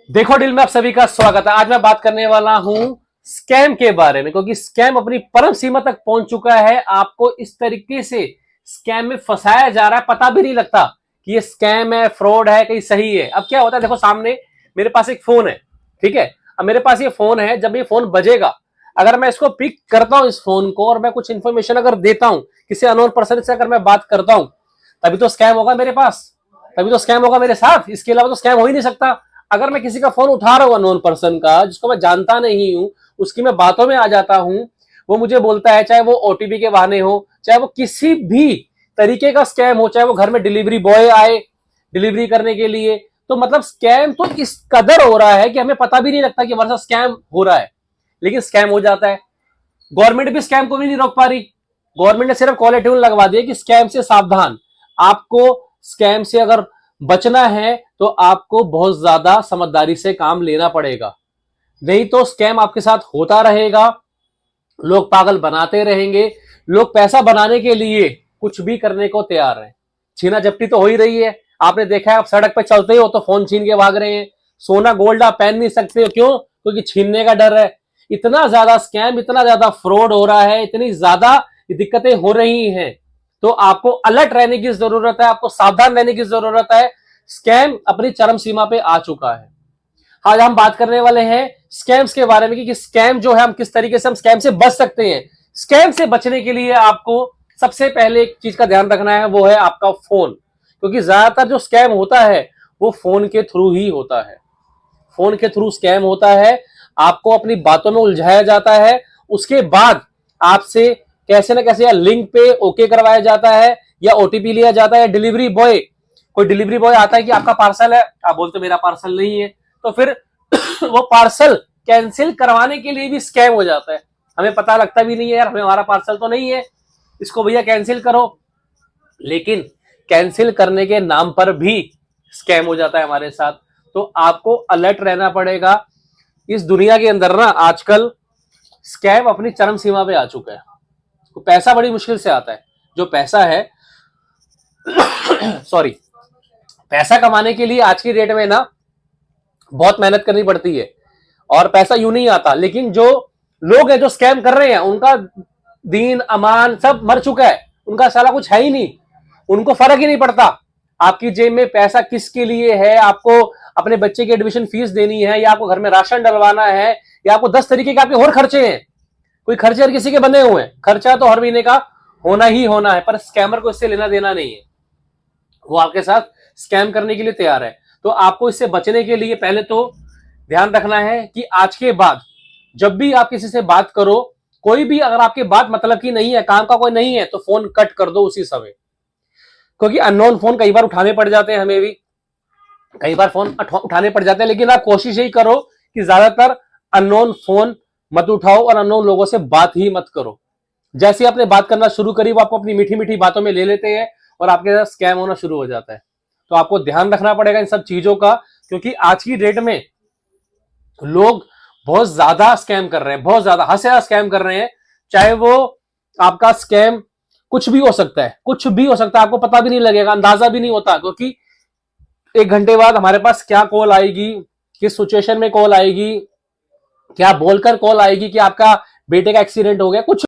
देखो डील में आप सभी का स्वागत है। आज मैं बात करने वाला हूं स्कैम के बारे में, क्योंकि स्कैम अपनी परम सीमा तक पहुंच चुका है। आपको इस तरीके से स्कैम में फंसाया जा रहा है, पता भी नहीं लगता कि ये स्कैम है, फ्रॉड है, कहीं सही है। अब क्या होता है, देखो सामने मेरे पास एक फोन है, ठीक है। अब मेरे पास ये फोन है, जब ये फोन बजेगा, अगर मैं इसको पिक करता हूं इस फोन को और मैं कुछ इंफॉर्मेशन अगर देता हूं किसी अननोन पर्सन से, अगर मैं बात करता हूं, तभी तो स्कैम होगा मेरे पास, तभी तो स्कैम होगा मेरे साथ। इसके अलावा तो स्कैम हो ही नहीं सकता। अगर मैं किसी का फोन उठा रहा हूं अननोन पर्सन का, जिसको मैं जानता नहीं हूं, उसकी मैं बातों में आ जाता हूं, वो मुझे बोलता है, चाहे वो ओटीपी के बहाने हो, चाहे वो किसी भी तरीके का स्कैम हो, चाहे वो घर में डिलीवरी बॉय आए डिलीवरी करने के लिए, तो मतलब स्कैम तो इस कदर हो रहा है कि हमें पता भी नहीं लगता कि हमारे साथ स्कैम हो रहा है, लेकिन स्कैम हो जाता है। गवर्नमेंट भी स्कैम को भी नहीं रोक पा रही। गवर्नमेंट ने सिर्फ कॉलर ट्यून लगवा दिया कि स्कैम से सावधान। आपको स्कैम से अगर बचना है तो आपको बहुत ज्यादा समझदारी से काम लेना पड़ेगा, नहीं तो स्कैम आपके साथ होता रहेगा। लोग पागल बनाते रहेंगे। लोग पैसा बनाने के लिए कुछ भी करने को तैयार हैं। छीना झपटी तो हो ही रही है। आपने देखा है, आप सड़क पे चलते हो तो फोन छीन के भाग रहे हैं। सोना गोल्ड आप पहन नहीं सकते हो, क्यों? क्योंकि छीनने का डर है। इतना ज्यादा स्कैम, इतना ज्यादा फ्रॉड हो रहा है, इतनी ज्यादा दिक्कतें हो रही हैं, तो आपको अलर्ट रहने की जरूरत है, आपको सावधान रहने की जरूरत है। स्कैम अपनी चरम सीमा पे आ चुका है। आज हम बात करने वाले हैं स्कैम्स के बारे में कि स्कैम जो है, हम किस तरीके से हम स्कैम से बच सकते हैं। स्कैम से बचने के लिए आपको सबसे पहले एक चीज का ध्यान रखना है, वो है आपका फोन। क्योंकि ज्यादातर जो स्कैम होता है वो फोन के थ्रू ही होता है। फोन के थ्रू स्कैम होता है। आपको अपनी बातों में उलझाया जाता है, उसके बाद आपसे कैसे ना कैसे या लिंक पे ओके करवाया जाता है, या ओटीपी लिया जाता है। डिलीवरी बॉय, कोई डिलीवरी बॉय आता है कि आपका पार्सल है, आप बोलते मेरा पार्सल नहीं है, तो फिर वो पार्सल कैंसिल करवाने के लिए भी स्कैम हो जाता है। हमें पता लगता भी नहीं है, यार हमें हमारा पार्सल तो नहीं है, इसको भैया कैंसिल करो। लेकिन कैंसिल करने के नाम पर भी स्कैम हो जाता है हमारे साथ। तो आपको अलर्ट रहना पड़ेगा। इस दुनिया के अंदर ना आजकल स्कैम अपनी चरम सीमा पे आ चुका है। तो पैसा बड़ी मुश्किल से आता है। जो पैसा है सॉरी, पैसा कमाने के लिए आज की डेट में ना बहुत मेहनत करनी पड़ती है, और पैसा यूं नहीं आता। लेकिन जो लोग हैं जो स्कैम कर रहे हैं, उनका दीन अमान सब मर चुका है, उनका साला कुछ है ही नहीं। उनको फर्क ही नहीं पड़ता आपकी जेब में पैसा किसके लिए है। आपको अपने बच्चे की एडमिशन फीस देनी है, या आपको घर में राशन डलवाना है, या आपको 10 तरीके के आपके और खर्चे हैं। कोई खर्चे हर किसी के बने हुए हैं, खर्चा तो हर महीने का होना ही होना है, पर स्कैमर को इससे लेना देना नहीं है। वो आपके साथ स्कैम करने के लिए तैयार है। तो आपको इससे बचने के लिए पहले तो ध्यान रखना है कि आज के बाद जब भी आप किसी से बात करो, कोई भी अगर आपकी बात मतलब की नहीं है, काम का कोई नहीं है, तो फोन कट कर दो उसी समय। क्योंकि अननोन फोन कई बार उठाने पड़ जाते हैं, हमें भी कई बार फोन उठाने पड़ जाते हैं, लेकिन आप कोशिश यही करो कि ज्यादातर अननोन फोन मत उठाओ और अननोन लोगों से बात ही मत करो। जैसे ही आपने बात करना शुरू करी, वो आपको अपनी मीठी मीठी बातों में ले लेते हैं और आपके साथ स्कैम होना शुरू हो जाता है। तो आपको ध्यान रखना पड़ेगा इन सब चीजों का, क्योंकि आज की डेट में लोग बहुत ज्यादा स्कैम कर रहे हैं, बहुत ज्यादा हद से ज्यादा स्कैम कर रहे हैं। चाहे वो आपका स्कैम कुछ भी हो सकता है, कुछ भी हो सकता है, आपको पता भी नहीं लगेगा, अंदाजा भी नहीं होता। क्योंकि 1 घंटे बाद हमारे पास क्या कॉल आएगी, किस सिचुएशन में कॉल आएगी, क्या बोलकर कॉल आएगी कि आपका बेटे का एक्सीडेंट हो गया, कुछ